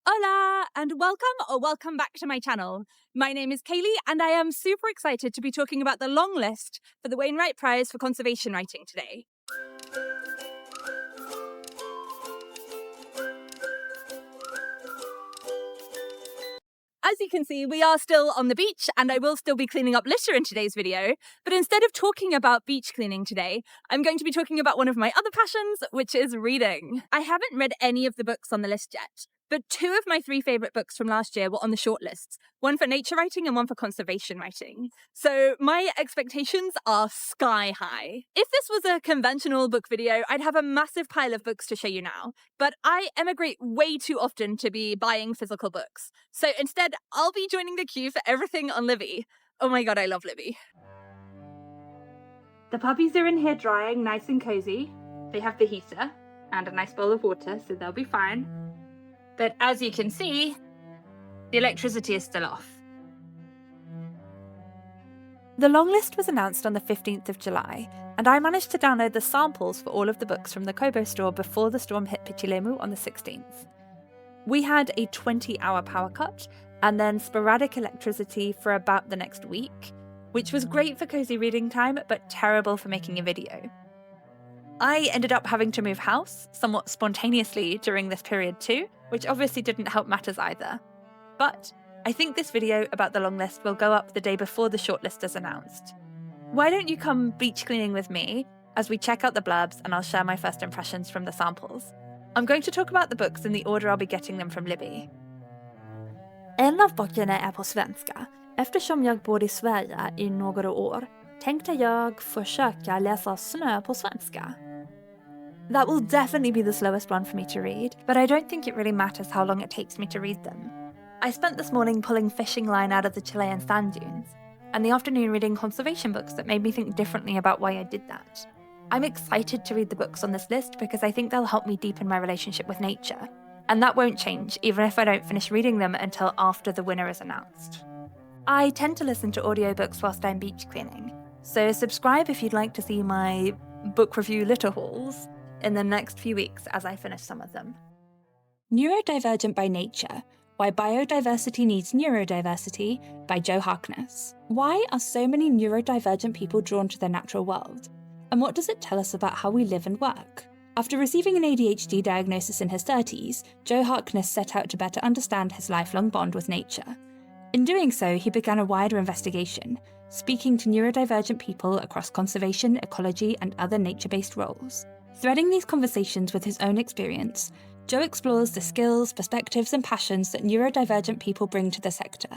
Hola, and welcome back to my channel. My name is Kaylee, and I am super excited to be talking about the Longlist for the Wainwright Prize for Conservation Writing today. As you can see, we are still on the beach, and I will still be cleaning up litter in today's video, but instead of talking about beach cleaning today, I'm going to be talking about one of my other passions, which is reading. I haven't read any of the books on the list yet, but 2 of my 3 favourite books from last year were on the shortlists, one for nature writing and one for conservation writing. So my expectations are sky high. If this was a conventional book video, I'd have a massive pile of books to show you now, but I emigrate way too often to be buying physical books. So instead, I'll be joining the queue for everything on Libby. Oh my god, I love Libby. The puppies are in here drying nice and cozy. They have the heater and a nice bowl of water, so they'll be fine. But as you can see, the electricity is still off. The Longlist was announced on the 15th of July, and I managed to download the samples for all of the books from the Kobo store before the storm hit Pichilemu on the 16th. We had a 20-hour power cut, and then sporadic electricity for about the next week, which was great for cozy reading time, but terrible for making a video. I ended up having to move house, somewhat spontaneously during this period too, which obviously didn't help matters either. But I think this video about the Longlist will go up the day before the shortlist is announced. Why don't you come beach cleaning with me as we check out the blurbs and I'll share my first impressions from the samples. I'm going to talk about the books in the order I'll be getting them from Libby. En av böckerna är på svenska. Eftersom jag bor i Sverige i några år tänkte jag försöka läsa snö på svenska. That will definitely be the slowest one for me to read, but I don't think it really matters how long it takes me to read them. I spent this morning pulling fishing line out of the Chilean sand dunes, and the afternoon reading conservation books that made me think differently about why I did that. I'm excited to read the books on this list because I think they'll help me deepen my relationship with nature, and that won't change even if I don't finish reading them until after the winner is announced. I tend to listen to audiobooks whilst I'm beach cleaning, so subscribe if you'd like to see my book review litter hauls in the next few weeks as I finish some of them. Neurodivergent by Nature: Why Biodiversity Needs Neurodiversity by Joe Harkness. Why are so many neurodivergent people drawn to the natural world? And what does it tell us about how we live and work? After receiving an ADHD diagnosis in his 30s, Joe Harkness set out to better understand his lifelong bond with nature. In doing so, he began a wider investigation, speaking to neurodivergent people across conservation, ecology, and other nature-based roles. Threading these conversations with his own experience, Joe explores the skills, perspectives, and passions that neurodivergent people bring to the sector,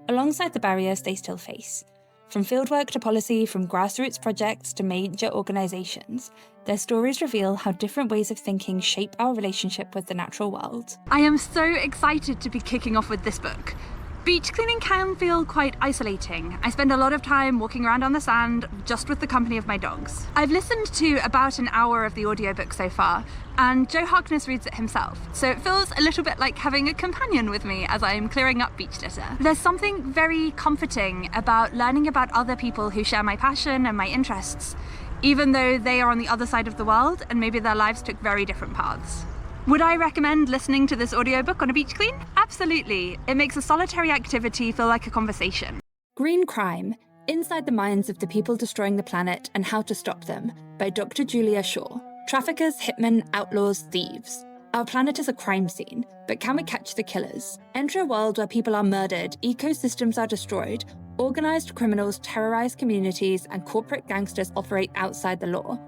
alongside the barriers they still face. From fieldwork to policy, from grassroots projects to major organisations, their stories reveal how different ways of thinking shape our relationship with the natural world. I am so excited to be kicking off with this book. Beach cleaning can feel quite isolating. I spend a lot of time walking around on the sand just with the company of my dogs. I've listened to about an hour of the audiobook so far, and Joe Harkness reads it himself, so it feels a little bit like having a companion with me as I'm clearing up beach litter. There's something very comforting about learning about other people who share my passion and my interests, even though they are on the other side of the world and maybe their lives took very different paths. Would I recommend listening to this audiobook on a beach clean? Absolutely. It makes a solitary activity feel like a conversation. Green Crime: Inside the Minds of the People Destroying the Planet and How to Stop Them by Dr. Julia Shaw. Traffickers, hitmen, outlaws, thieves. Our planet is a crime scene, but can we catch the killers? Enter a world where people are murdered, ecosystems are destroyed, organised criminals terrorise communities, and corporate gangsters operate outside the law.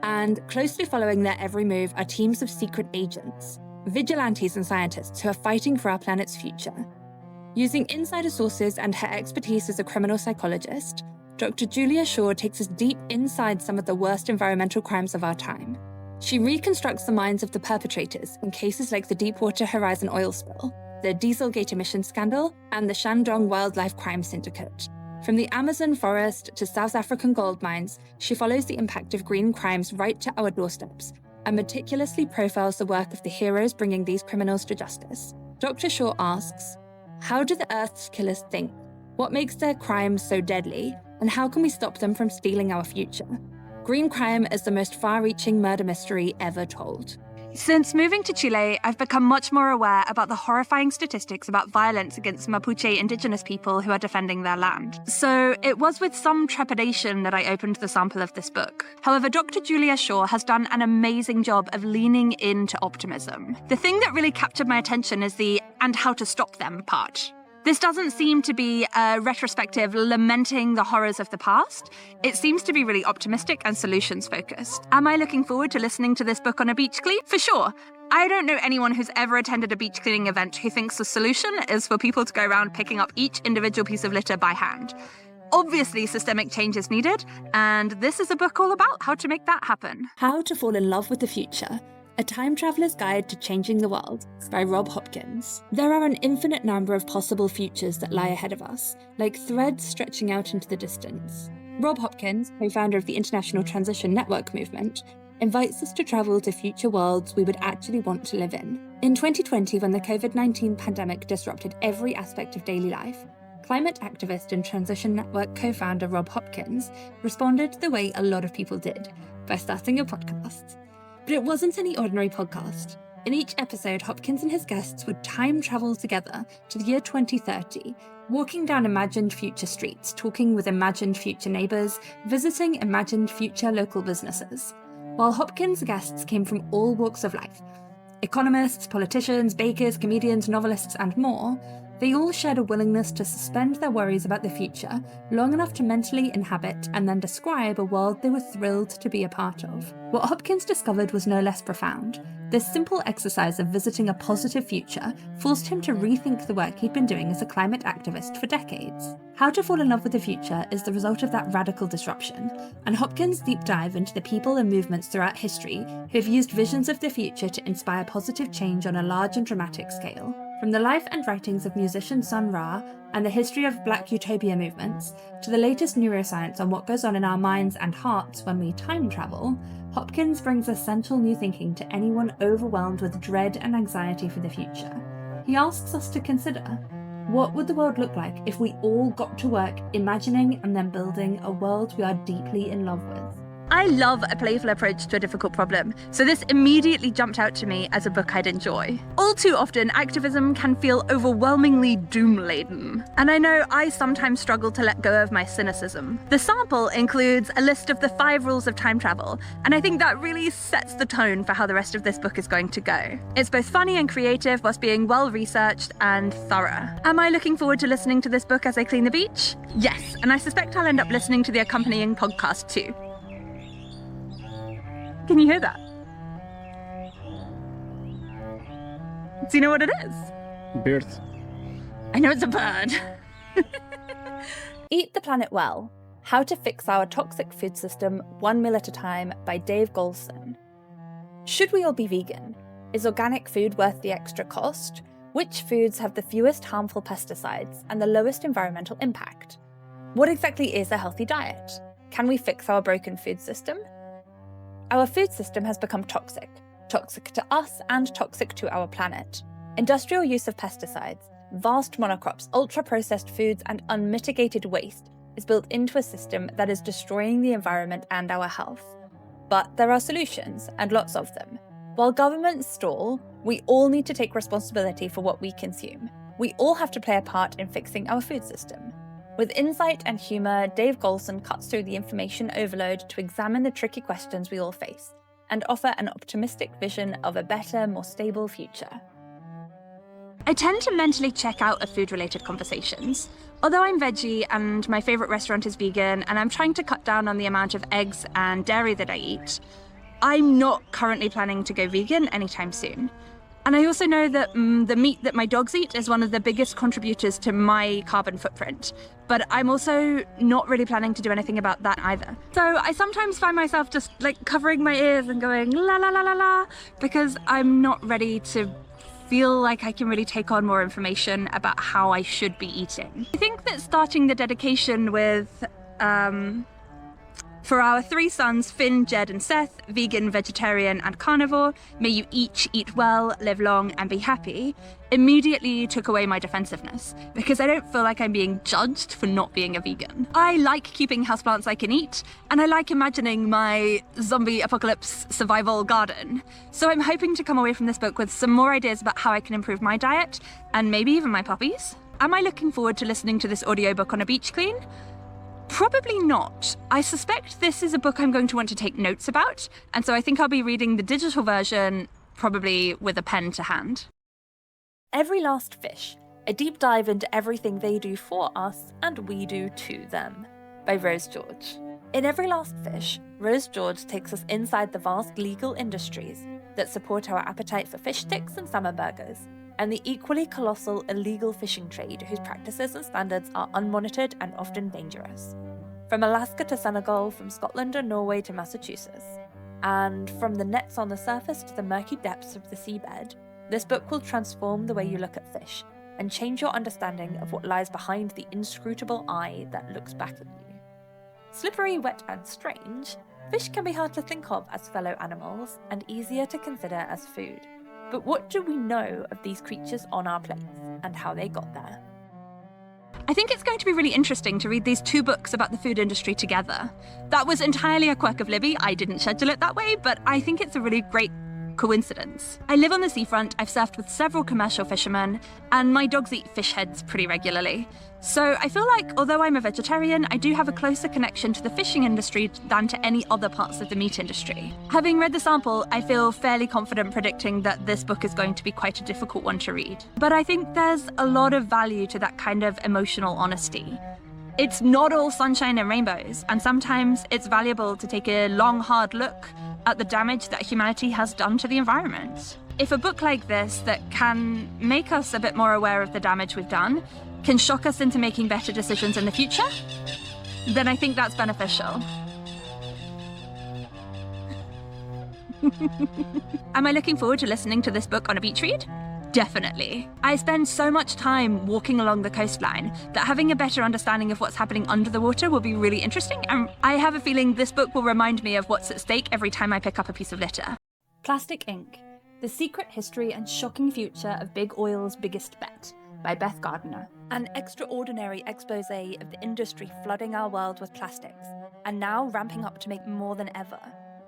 And closely following their every move are teams of secret agents, vigilantes and scientists who are fighting for our planet's future. Using insider sources and her expertise as a criminal psychologist, Dr. Julia Shaw takes us deep inside some of the worst environmental crimes of our time. She reconstructs the minds of the perpetrators in cases like the Deepwater Horizon oil spill, the Dieselgate emissions scandal, and the Shandong Wildlife Crime Syndicate. From the Amazon forest to South African gold mines, she follows the impact of green crimes right to our doorsteps and meticulously profiles the work of the heroes bringing these criminals to justice. Dr. Shaw asks, how do the Earth's killers think? What makes their crimes so deadly? And how can we stop them from stealing our future? Green Crime is the most far-reaching murder mystery ever told. Since moving to Chile, I've become much more aware about the horrifying statistics about violence against Mapuche indigenous people who are defending their land. So it was with some trepidation that I opened the sample of this book. However, Dr. Julia Shaw has done an amazing job of leaning into optimism. The thing that really captured my attention is the "and how to stop them" part. This doesn't seem to be a retrospective lamenting the horrors of the past. It seems to be really optimistic and solutions-focused. Am I looking forward to listening to this book on a beach clean? For sure. I don't know anyone who's ever attended a beach cleaning event who thinks the solution is for people to go around picking up each individual piece of litter by hand. Obviously, systemic change is needed, and this is a book all about how to make that happen. How to Fall in Love with the Future: A Time Traveller's Guide to Changing the World by Rob Hopkins. There are an infinite number of possible futures that lie ahead of us, like threads stretching out into the distance. Rob Hopkins, co-founder of the International Transition Network movement, invites us to travel to future worlds we would actually want to live in. In 2020, when the COVID-19 pandemic disrupted every aspect of daily life, climate activist and Transition Network co-founder Rob Hopkins responded the way a lot of people did, by starting a podcast. But it wasn't any ordinary podcast. In each episode, Hopkins and his guests would time travel together to the year 2030, walking down imagined future streets, talking with imagined future neighbours, visiting imagined future local businesses. While Hopkins' guests came from all walks of life, economists, politicians, bakers, comedians, novelists, and more, they all shared a willingness to suspend their worries about the future long enough to mentally inhabit and then describe a world they were thrilled to be a part of. What Hopkins discovered was no less profound. This simple exercise of visiting a positive future forced him to rethink the work he'd been doing as a climate activist for decades. How to Fall in Love with the Future is the result of that radical disruption, and Hopkins' deep dive into the people and movements throughout history who have used visions of the future to inspire positive change on a large and dramatic scale. From the life and writings of musician Sun Ra and the history of Black Utopia movements, to the latest neuroscience on what goes on in our minds and hearts when we time travel, Hopkins brings essential new thinking to anyone overwhelmed with dread and anxiety for the future. He asks us to consider, what would the world look like if we all got to work imagining and then building a world we are deeply in love with? I love a playful approach to a difficult problem, so this immediately jumped out to me as a book I'd enjoy. All too often, activism can feel overwhelmingly doom-laden, and I know I sometimes struggle to let go of my cynicism. The sample includes a list of the 5 rules of time travel, and I think that really sets the tone for how the rest of this book is going to go. It's both funny and creative whilst being well-researched and thorough. Am I looking forward to listening to this book as I clean the beach? Yes, and I suspect I'll end up listening to the accompanying podcast too. Can you hear that? Do you know what it is? Bird. I know it's a bird. Eat the Planet Well: How to Fix Our Toxic Food System 1 Meal at a Time by Dave Goulson. Should we all be vegan? Is organic food worth the extra cost? Which foods have the fewest harmful pesticides and the lowest environmental impact? What exactly is a healthy diet? Can we fix our broken food system? Our food system has become toxic to us and toxic to our planet. Industrial use of pesticides, vast monocrops, ultra-processed foods, and unmitigated waste is built into a system that is destroying the environment and our health. But there are solutions, and lots of them. While governments stall, we all need to take responsibility for what we consume. We all have to play a part in fixing our food system. With insight and humour, Dave Goulson cuts through the information overload to examine the tricky questions we all face, and offer an optimistic vision of a better, more stable future. I tend to mentally check out of food-related conversations. Although I'm veggie and my favourite restaurant is vegan and I'm trying to cut down on the amount of eggs and dairy that I eat, I'm not currently planning to go vegan anytime soon. And I also know that the meat that my dogs eat is one of the biggest contributors to my carbon footprint. But I'm also not really planning to do anything about that either. So I sometimes find myself just covering my ears and going la la la la la, because I'm not ready to feel like I can really take on more information about how I should be eating. I think that starting the dedication with For our 3 sons, Finn, Jed and Seth, vegan, vegetarian and carnivore, may you each eat well, live long and be happy, immediately took away my defensiveness, because I don't feel like I'm being judged for not being a vegan. I like keeping houseplants I can eat, and I like imagining my zombie apocalypse survival garden. So I'm hoping to come away from this book with some more ideas about how I can improve my diet, and maybe even my puppies. Am I looking forward to listening to this audiobook on a beach clean? Probably not. I suspect this is a book I'm going to want to take notes about, and so I think I'll be reading the digital version, probably with a pen to hand. Every Last Fish, a deep dive into everything they do for us and we do to them, by Rose George. In Every Last Fish, Rose George takes us inside the vast legal industries that support our appetite for fish sticks and salmon burgers, and the equally colossal illegal fishing trade whose practices and standards are unmonitored and often dangerous. From Alaska to Senegal, from Scotland and Norway to Massachusetts, and from the nets on the surface to the murky depths of the seabed, this book will transform the way you look at fish and change your understanding of what lies behind the inscrutable eye that looks back at you. Slippery, wet and strange, fish can be hard to think of as fellow animals and easier to consider as food. But what do we know of these creatures on our plates and how they got there? I think it's going to be really interesting to read these 2 books about the food industry together. That was entirely a quirk of Libby. I didn't schedule it that way, but I think it's a really great coincidence. I live on the seafront, I've surfed with several commercial fishermen, and my dogs eat fish heads pretty regularly. So I feel like, although I'm a vegetarian, I do have a closer connection to the fishing industry than to any other parts of the meat industry. Having read the sample, I feel fairly confident predicting that this book is going to be quite a difficult one to read. But I think there's a lot of value to that kind of emotional honesty. It's not all sunshine and rainbows, and sometimes it's valuable to take a long, hard look at the damage that humanity has done to the environment. If a book like this that can make us a bit more aware of the damage we've done can shock us into making better decisions in the future, then I think that's beneficial. Am I looking forward to listening to this book on a beach read? Definitely. I spend so much time walking along the coastline that having a better understanding of what's happening under the water will be really interesting, and I have a feeling this book will remind me of what's at stake every time I pick up a piece of litter. Plastic Ink: The Secret History and Shocking Future of Big Oil's Biggest Bet, by Beth Gardiner. An extraordinary expose of the industry flooding our world with plastics, and now ramping up to make more than ever.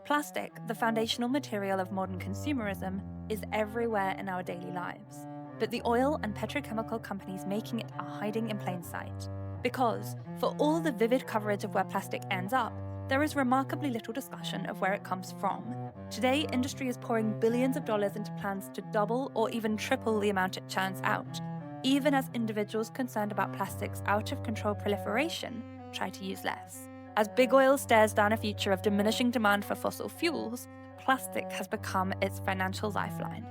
Plastic, the foundational material of modern consumerism, is everywhere in our daily lives. But the oil and petrochemical companies making it are hiding in plain sight. Because, for all the vivid coverage of where plastic ends up, there is remarkably little discussion of where it comes from. Today, industry is pouring billions of dollars into plans to double or even triple the amount it churns out, even as individuals concerned about plastic's out-of-control proliferation try to use less. As big oil stares down a future of diminishing demand for fossil fuels, plastic has become its financial lifeline.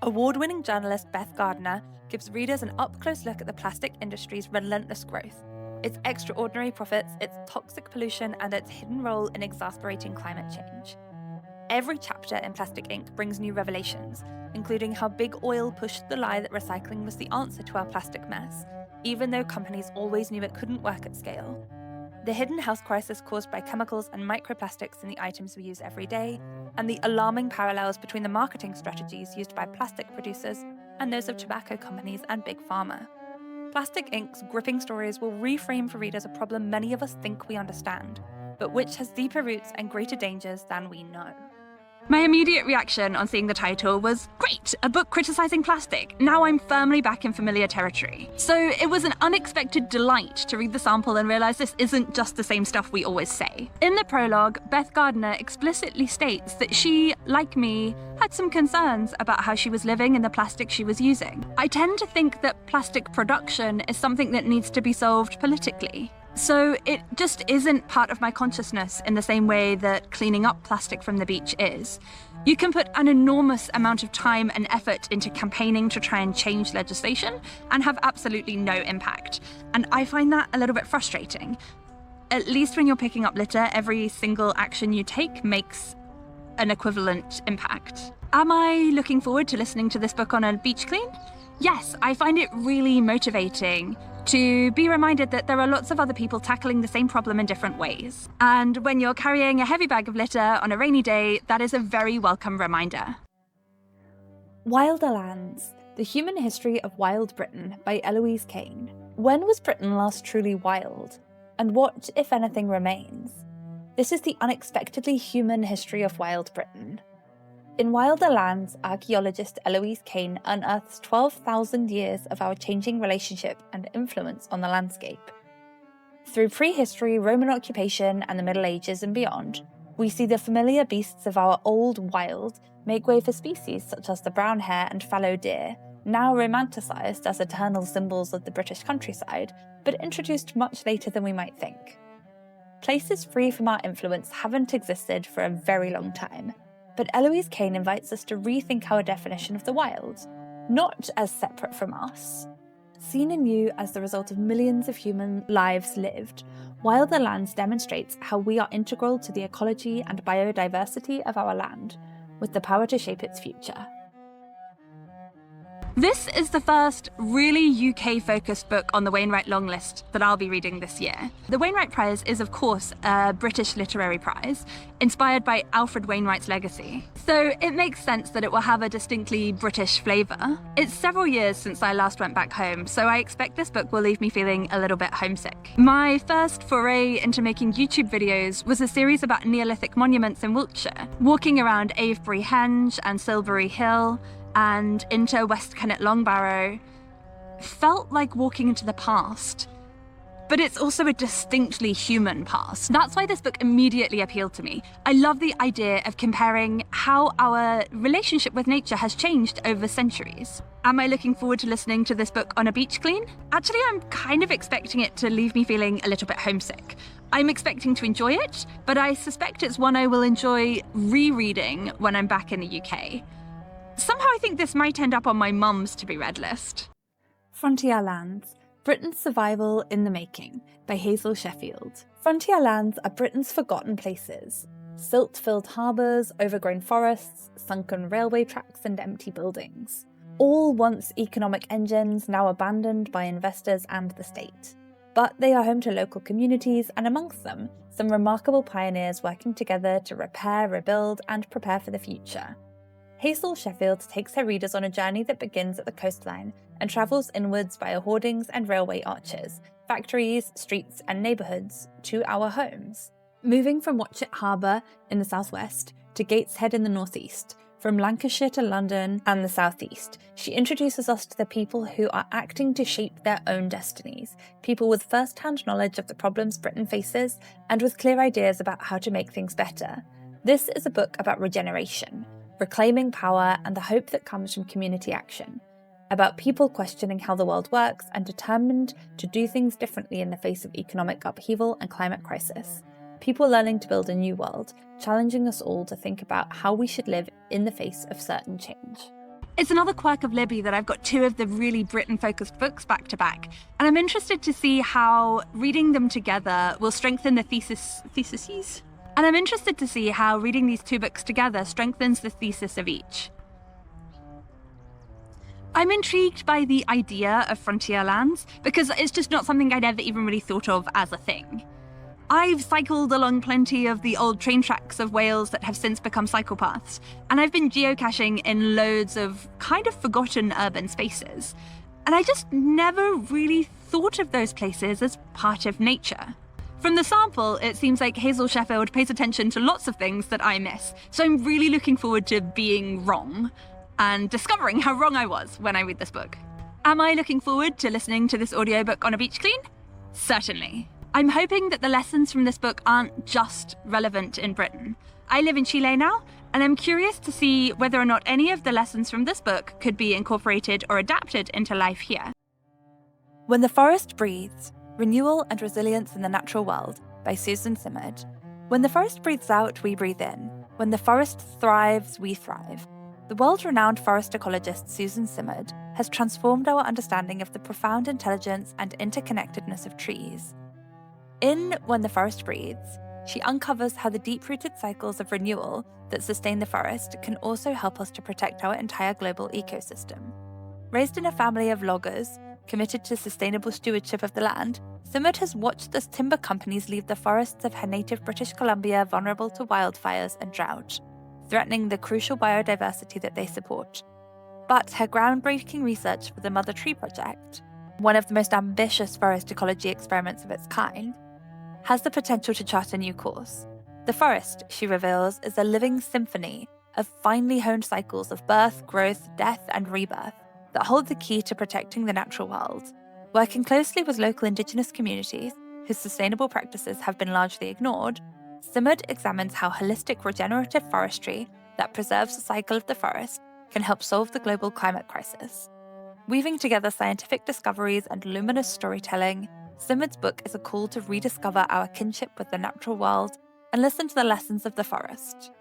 Award-winning journalist Beth Gardiner gives readers an up-close look at the plastic industry's relentless growth, its extraordinary profits, its toxic pollution, and its hidden role in exasperating climate change. Every chapter in Plastic Ink brings new revelations, including how big oil pushed the lie that recycling was the answer to our plastic mess, even though companies always knew it couldn't work at scale. The hidden health crisis caused by chemicals and microplastics in the items we use every day, and the alarming parallels between the marketing strategies used by plastic producers and those of tobacco companies and big pharma. Plastic Ink's gripping stories will reframe for readers a problem many of us think we understand, but which has deeper roots and greater dangers than we know. My immediate reaction on seeing the title was, great, a book criticising plastic. Now I'm firmly back in familiar territory. So it was an unexpected delight to read the sample and realise this isn't just the same stuff we always say. In the prologue, Beth Gardiner explicitly states that she, like me, had some concerns about how she was living and the plastic she was using. I tend to think that plastic production is something that needs to be solved politically. So it just isn't part of my consciousness in the same way that cleaning up plastic from the beach is. You can put an enormous amount of time and effort into campaigning to try and change legislation and have absolutely no impact. And I find that a little bit frustrating. At least when you're picking up litter, every single action you take makes an equivalent impact. Am I looking forward to listening to this book on a beach clean? Yes, I find it really motivating to be reminded that there are lots of other people tackling the same problem in different ways. And when you're carrying a heavy bag of litter on a rainy day, that is a very welcome reminder. Wilderlands, The Human History of Wild Britain by Eloise Kane. When was Britain last truly wild? And what, if anything, remains? This is the unexpectedly human history of wild Britain. In Wilderlands, archaeologist Eloise Kane unearths 12,000 years of our changing relationship and influence on the landscape. Through prehistory, Roman occupation, and the Middle Ages and beyond, we see the familiar beasts of our old wild make way for species such as the brown hare and fallow deer, now romanticised as eternal symbols of the British countryside, but introduced much later than we might think. Places free from our influence haven't existed for a very long time, but Eloise Kane invites us to rethink our definition of the wild, not as separate from us. Seen anew as the result of millions of human lives lived, Wilderlands demonstrates how we are integral to the ecology and biodiversity of our land, with the power to shape its future. This is the first really UK-focused book on the Wainwright Longlist that I'll be reading this year. The Wainwright Prize is, of course, a British literary prize, inspired by Alfred Wainwright's legacy. So it makes sense that it will have a distinctly British flavour. It's several years since I last went back home, so I expect this book will leave me feeling a little bit homesick. My first foray into making YouTube videos was a series about Neolithic monuments in Wiltshire, walking around Avebury Henge and Silbury Hill, and into West Kennet Longbarrow, felt like walking into the past. But it's also a distinctly human past. That's why this book immediately appealed to me. I love the idea of comparing how our relationship with nature has changed over centuries. Am I looking forward to listening to this book on a beach clean? Actually, I'm kind of expecting it to leave me feeling a little bit homesick. I'm expecting to enjoy it, but I suspect it's one I will enjoy rereading when I'm back in the UK. Somehow I think this might end up on my mum's to-be-read list. Frontierlands, Britain's Survival in the Making by Hazel Sheffield. Frontierlands are Britain's forgotten places. Silt-filled harbours, overgrown forests, sunken railway tracks and empty buildings. All once economic engines now abandoned by investors and the state. But they are home to local communities and amongst them, some remarkable pioneers working together to repair, rebuild and prepare for the future. Hazel Sheffield takes her readers on a journey that begins at the coastline and travels inwards via hoardings and railway arches, factories, streets and neighbourhoods to our homes. Moving from Watchet Harbour in the southwest to Gateshead in the northeast, from Lancashire to London and the southeast, she introduces us to the people who are acting to shape their own destinies, people with first-hand knowledge of the problems Britain faces and with clear ideas about how to make things better. This is a book about regeneration, reclaiming power and the hope that comes from community action, about people questioning how the world works and determined to do things differently in the face of economic upheaval and climate crisis. People learning to build a new world, challenging us all to think about how we should live in the face of certain change. It's another quirk of Libby that I've got two of the really Britain-focused books back to back, and I'm interested to see how reading them together will strengthen the theses. And I'm interested to see how reading these two books together strengthens the thesis of each. I'm intrigued by the idea of Frontierlands because it's just not something I'd ever even really thought of as a thing. I've cycled along plenty of the old train tracks of Wales that have since become cycle paths, and I've been geocaching in loads of kind of forgotten urban spaces. And I just never really thought of those places as part of nature. From the sample, it seems like Hazel Sheffield pays attention to lots of things that I miss, so I'm really looking forward to being wrong and discovering how wrong I was when I read this book. Am I looking forward to listening to this audiobook on a beach clean? Certainly. I'm hoping that the lessons from this book aren't just relevant in Britain. I live in Chile now, and I'm curious to see whether or not any of the lessons from this book could be incorporated or adapted into life here. When the Forest Breathes, Renewal and Resilience in the Natural World by Suzanne Simard. When the forest breathes out, we breathe in. When the forest thrives, we thrive. The world-renowned forest ecologist Suzanne Simard has transformed our understanding of the profound intelligence and interconnectedness of trees. In When the Forest Breathes, she uncovers how the deep-rooted cycles of renewal that sustain the forest can also help us to protect our entire global ecosystem. Raised in a family of loggers, committed to sustainable stewardship of the land, Simard has watched as timber companies leave the forests of her native British Columbia vulnerable to wildfires and drought, threatening the crucial biodiversity that they support. But her groundbreaking research for the Mother Tree Project, one of the most ambitious forest ecology experiments of its kind, has the potential to chart a new course. The forest, she reveals, is a living symphony of finely honed cycles of birth, growth, death, and rebirth that hold the key to protecting the natural world. Working closely with local Indigenous communities, whose sustainable practices have been largely ignored, Simard examines how holistic regenerative forestry that preserves the cycle of the forest can help solve the global climate crisis. Weaving together scientific discoveries and luminous storytelling, Simard's book is a call to rediscover our kinship with the natural world and listen to the lessons of the forest.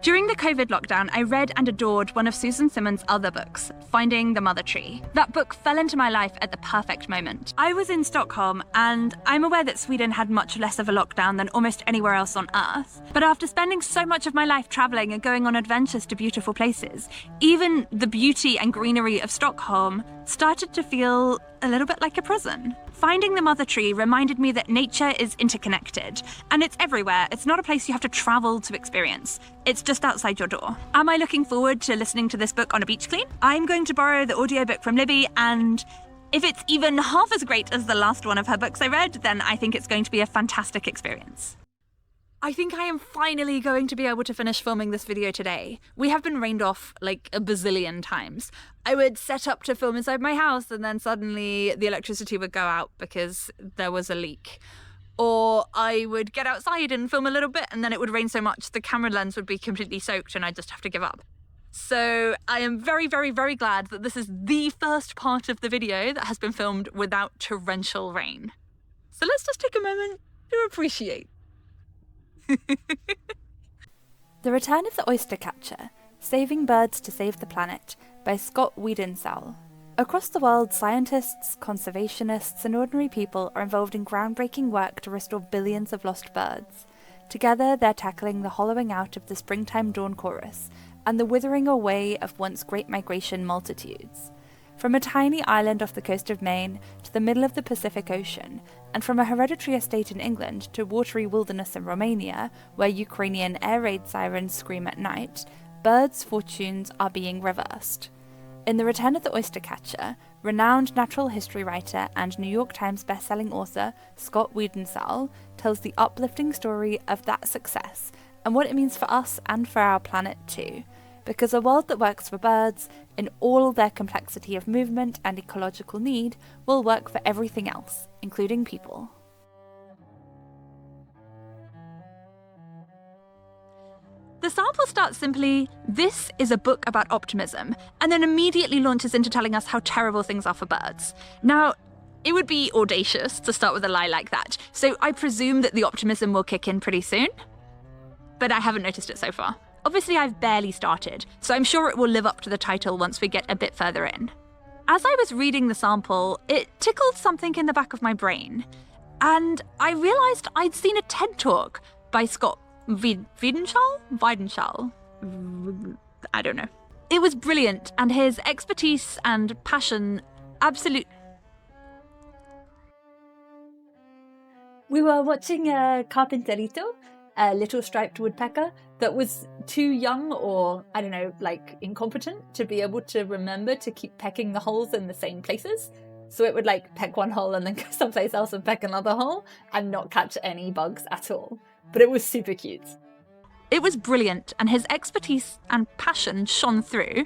During the COVID lockdown, I read and adored one of Suzanne Simard's other books, Finding the Mother Tree. That book fell into my life at the perfect moment. I was in Stockholm, and I'm aware that Sweden had much less of a lockdown than almost anywhere else on Earth. But after spending so much of my life travelling and going on adventures to beautiful places, even the beauty and greenery of Stockholm started to feel a little bit like a prison. Finding the Mother Tree reminded me that nature is interconnected, and it's everywhere. It's not a place you have to travel to experience. It's just outside your door. Am I looking forward to listening to this book on a beach clean? I'm going to borrow the audiobook from Libby, and if it's even half as great as the last one of her books I read, then I think it's going to be a fantastic experience. I think I am finally going to be able to finish filming this video today. We have been rained off like a bazillion times. I would set up to film inside my house and then suddenly the electricity would go out because there was a leak. Or I would get outside and film a little bit and then it would rain so much the camera lens would be completely soaked and I'd just have to give up. So I am very, very, very glad that this is the first part of the video that has been filmed without torrential rain. So let's just take a moment to appreciate. The Return of the Oystercatcher, Saving Birds to Save the Planet by Scott Weidensaul. Across the world, scientists, conservationists, and ordinary people are involved in groundbreaking work to restore billions of lost birds. Together, they're tackling the hollowing out of the springtime dawn chorus and the withering away of once great migration multitudes. From a tiny island off the coast of Maine to the middle of the Pacific Ocean, and from a hereditary estate in England to watery wilderness in Romania, where Ukrainian air raid sirens scream at night, birds' fortunes are being reversed. In The Return of the Oystercatcher, renowned natural history writer and New York Times bestselling author Scott Weidensaul tells the uplifting story of that success and what it means for us and for our planet too. Because a world that works for birds, in all their complexity of movement and ecological need, will work for everything else, including people. The sample starts simply, "This is a book about optimism," and then immediately launches into telling us how terrible things are for birds. Now, it would be audacious to start with a lie like that, so I presume that the optimism will kick in pretty soon, but I haven't noticed it so far. Obviously, I've barely started, so I'm sure it will live up to the title once we get a bit further in. As I was reading the sample, it tickled something in the back of my brain, and I realised I'd seen a TED Talk by Scott Weidensaul? I don't know. It was brilliant, and his expertise and passion We were watching a carpinterito, a little striped woodpecker that was too young or, I don't know, like incompetent to be able to remember to keep pecking the holes in the same places. So it would like peck one hole and then go someplace else and peck another hole and not catch any bugs at all. But it was super cute. It was brilliant, and his expertise and passion shone through,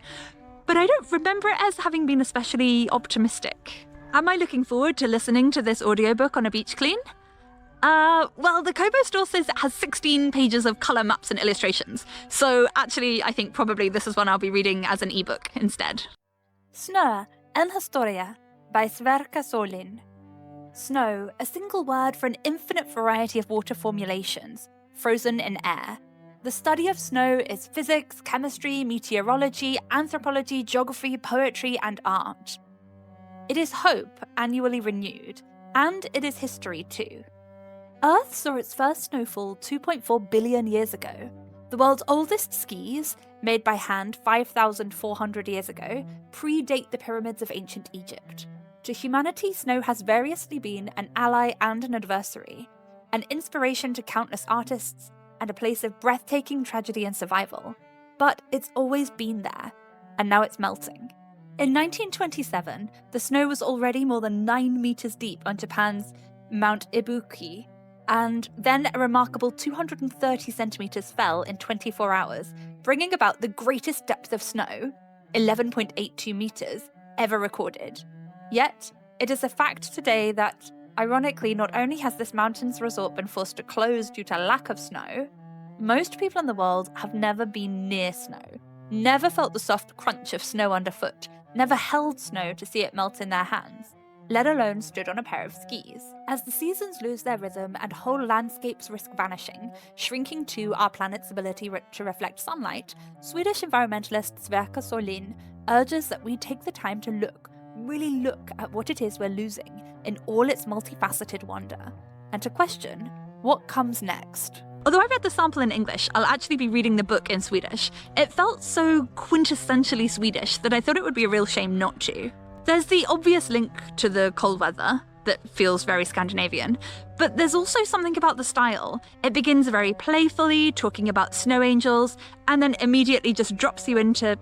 but I don't remember it as having been especially optimistic. Am I looking forward to listening to this audiobook on a beach clean? Well, the Kobo store says it has 16 pages of colour maps and illustrations, so actually I think probably this is one I'll be reading as an ebook instead. Snö and Historia by Sverker Sörlin. Snow, a single word for an infinite variety of water formulations, frozen in air. The study of snow is physics, chemistry, meteorology, anthropology, geography, poetry, and art. It is hope, annually renewed, and it is history too. Earth saw its first snowfall 2.4 billion years ago. The world's oldest skis, made by hand 5,400 years ago, predate the pyramids of ancient Egypt. To humanity, snow has variously been an ally and an adversary, an inspiration to countless artists, and a place of breathtaking tragedy and survival. But it's always been there, and now it's melting. In 1927, the snow was already more than 9 meters deep on Japan's Mount Ibuki, and then a remarkable 230 centimeters fell in 24 hours, bringing about the greatest depth of snow, 11.82 meters, ever recorded. Yet, it is a fact today that, ironically, not only has this mountain's resort been forced to close due to lack of snow, most people in the world have never been near snow, never felt the soft crunch of snow underfoot, never held snow to see it melt in their hands, let alone stood on a pair of skis. As the seasons lose their rhythm and whole landscapes risk vanishing, shrinking too our planet's ability to reflect sunlight, Swedish environmentalist Sverker Sörlin urges that we take the time to look, really look at what it is we're losing in all its multifaceted wonder, and to question what comes next. Although I read the sample in English, I'll actually be reading the book in Swedish. It felt so quintessentially Swedish that I thought it would be a real shame not to. There's the obvious link to the cold weather that feels very Scandinavian, but there's also something about the style. It begins very playfully, talking about snow angels, and then immediately just drops you into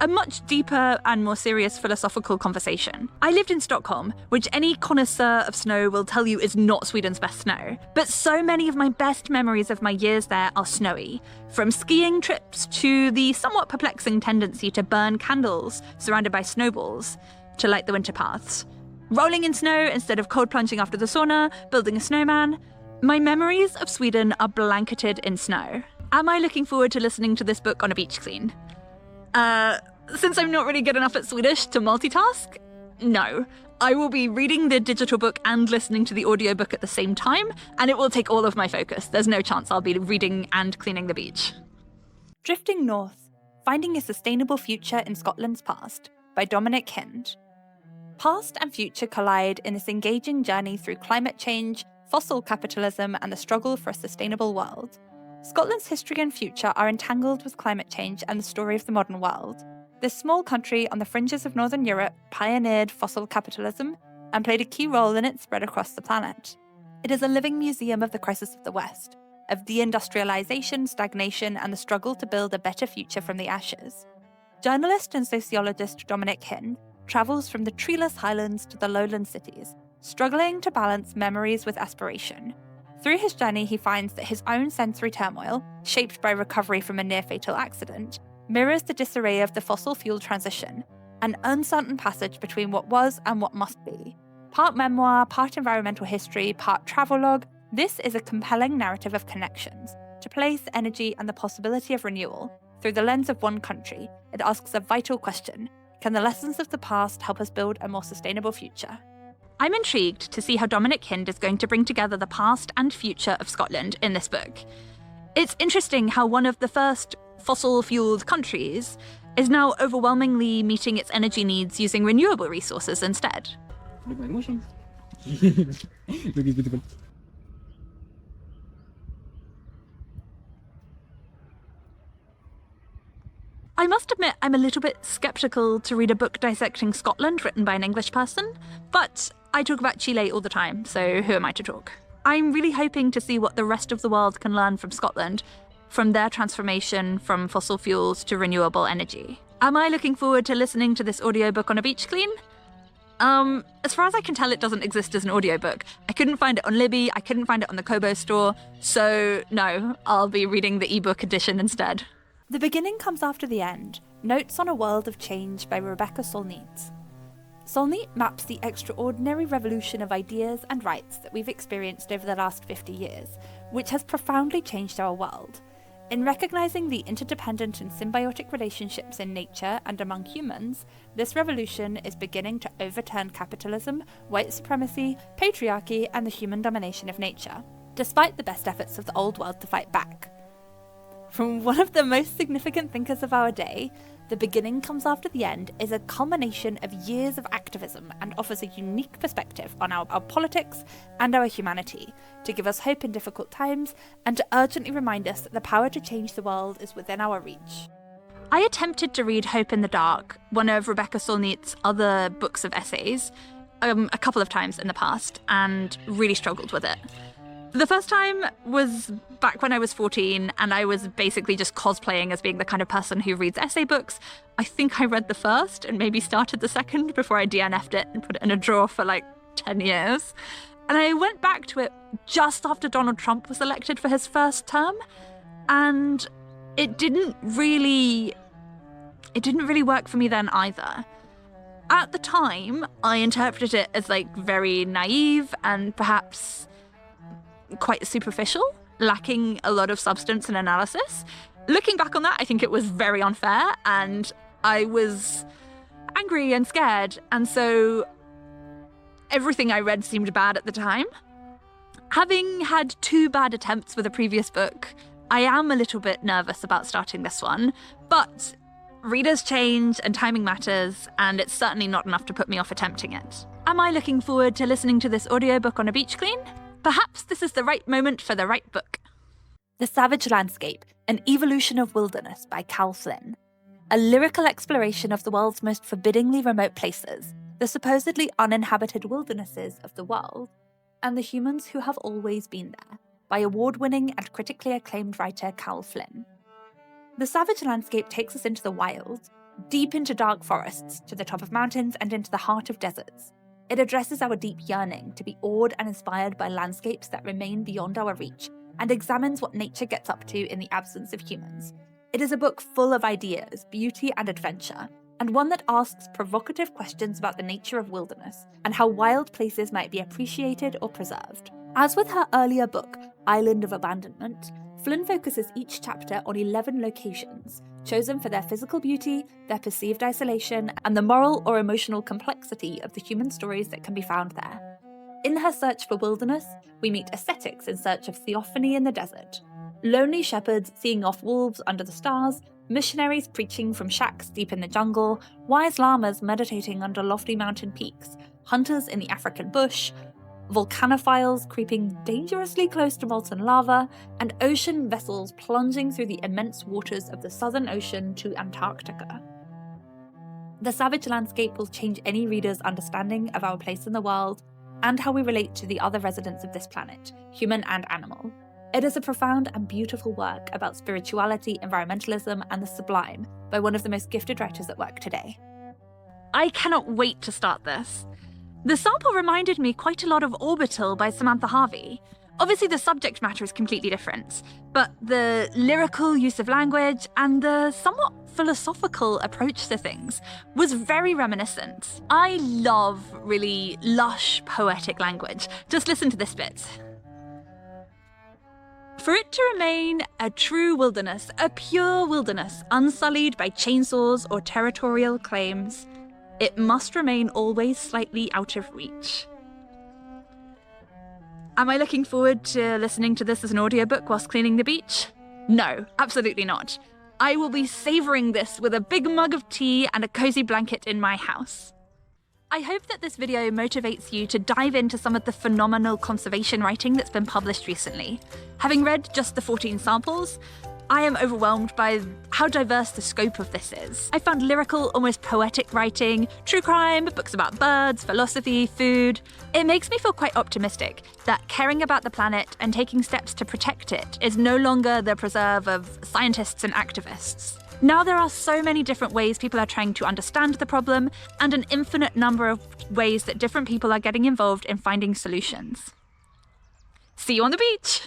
a much deeper and more serious philosophical conversation. I lived in Stockholm, which any connoisseur of snow will tell you is not Sweden's best snow. But so many of my best memories of my years there are snowy, from skiing trips to the somewhat perplexing tendency to burn candles surrounded by snowballs to light the winter paths. Rolling in snow instead of cold plunging after the sauna, building a snowman. My memories of Sweden are blanketed in snow. Am I looking forward to listening to this book on a beach clean? Since I'm not really good enough at Swedish to multitask, no. I will be reading the digital book and listening to the audiobook at the same time, and it will take all of my focus. There's no chance I'll be reading and cleaning the beach. Drifting North, Finding a Sustainable Future in Scotland's Past, by Dominic Hinde. Past and future collide in this engaging journey through climate change, fossil capitalism, and the struggle for a sustainable world. Scotland's history and future are entangled with climate change and the story of the modern world. This small country on the fringes of Northern Europe pioneered fossil capitalism and played a key role in its spread across the planet. It is a living museum of the crisis of the West, of deindustrialization, stagnation, and the struggle to build a better future from the ashes. Journalist and sociologist Dominic Hinde travels from the treeless highlands to the lowland cities, struggling to balance memories with aspiration. Through his journey, he finds that his own sensory turmoil, shaped by recovery from a near-fatal accident, mirrors the disarray of the fossil fuel transition, an uncertain passage between what was and what must be. Part memoir, part environmental history, part travelogue, this is a compelling narrative of connections. To place energy and the possibility of renewal through the lens of one country, it asks a vital question: can the lessons of the past help us build a more sustainable future? I'm intrigued to see how Dominic Hinde is going to bring together the past and future of Scotland in this book. It's interesting how one of the first fossil-fueled countries is now overwhelmingly meeting its energy needs using renewable resources instead. Look at my emotions. Look, it's beautiful. I must admit I'm a little bit sceptical to read a book dissecting Scotland written by an English person, but I talk about Chile all the time, so who am I to talk? I'm really hoping to see what the rest of the world can learn from Scotland, from their transformation from fossil fuels to renewable energy. Am I looking forward to listening to this audiobook on a beach clean? As far as I can tell, it doesn't exist as an audiobook. I couldn't find it on Libby, I couldn't find it on the Kobo store, so no, I'll be reading the ebook edition instead. The beginning comes after the end. Notes on a World of Change by Rebecca Solnit. Solnit maps the extraordinary revolution of ideas and rights that we've experienced over the last 50 years, which has profoundly changed our world. In recognising the interdependent and symbiotic relationships in nature and among humans, this revolution is beginning to overturn capitalism, white supremacy, patriarchy, and the human domination of nature, despite the best efforts of the old world to fight back. From one of the most significant thinkers of our day, The Beginning Comes After the End is a culmination of years of activism and offers a unique perspective on our politics and our humanity, to give us hope in difficult times and to urgently remind us that the power to change the world is within our reach. I attempted to read Hope in the Dark, one of Rebecca Solnit's other books of essays, a couple of times in the past, and really struggled with it. The first time was back when I was 14, and I was basically just cosplaying as being the kind of person who reads essay books. I think I read the first and maybe started the second before I DNF'd it and put it in a drawer for like 10 years. And I went back to it just after Donald Trump was elected for his first term, and it didn't really work for me then either. At the time, I interpreted it as like very naive and perhaps quite superficial, lacking a lot of substance and analysis. Looking back on that, I think it was very unfair, and I was angry and scared, and so everything I read seemed bad at the time. Having had 2 bad attempts with a previous book, I am a little bit nervous about starting this one, but readers change and timing matters, and it's certainly not enough to put me off attempting it. Am I looking forward to listening to this audiobook on a beach clean? Perhaps this is the right moment for the right book. The Savage Landscape, An Evolution of Wilderness by Flyn. A lyrical exploration of the world's most forbiddingly remote places, the supposedly uninhabited wildernesses of the world, and the humans who have always been there, by award-winning and critically acclaimed writer Flyn. The Savage Landscape takes us into the wild, deep into dark forests, to the top of mountains, and into the heart of deserts. It addresses our deep yearning to be awed and inspired by landscapes that remain beyond our reach, and examines what nature gets up to in the absence of humans. It is a book full of ideas, beauty, and adventure, and one that asks provocative questions about the nature of wilderness and how wild places might be appreciated or preserved. As with her earlier book, Island of Abandonment, Flyn focuses each chapter on 11 locations, chosen for their physical beauty, their perceived isolation, and the moral or emotional complexity of the human stories that can be found there. In her search for wilderness, we meet ascetics in search of theophany in the desert, lonely shepherds seeing off wolves under the stars, missionaries preaching from shacks deep in the jungle, wise llamas meditating under lofty mountain peaks, hunters in the African bush, volcanophiles creeping dangerously close to molten lava, and ocean vessels plunging through the immense waters of the Southern Ocean to Antarctica. The Savage Landscape will change any reader's understanding of our place in the world and how we relate to the other residents of this planet, human and animal. It is a profound and beautiful work about spirituality, environmentalism, and the sublime by one of the most gifted writers at work today. I cannot wait to start this. The sample reminded me quite a lot of Orbital by Samantha Harvey. Obviously the subject matter is completely different, but the lyrical use of language and the somewhat philosophical approach to things was very reminiscent. I love really lush, poetic language. Just listen to this bit. For it to remain a true wilderness, a pure wilderness, unsullied by chainsaws or territorial claims, it must remain always slightly out of reach. Am I looking forward to listening to this as an audiobook whilst cleaning the beach? No, absolutely not. I will be savouring this with a big mug of tea and a cosy blanket in my house. I hope that this video motivates you to dive into some of the phenomenal conservation writing that's been published recently. Having read just the 14 samples, I am overwhelmed by how diverse the scope of this is. I found lyrical, almost poetic writing, true crime, books about birds, philosophy, food. It makes me feel quite optimistic that caring about the planet and taking steps to protect it is no longer the preserve of scientists and activists. Now there are so many different ways people are trying to understand the problem, and an infinite number of ways that different people are getting involved in finding solutions. See you on the beach!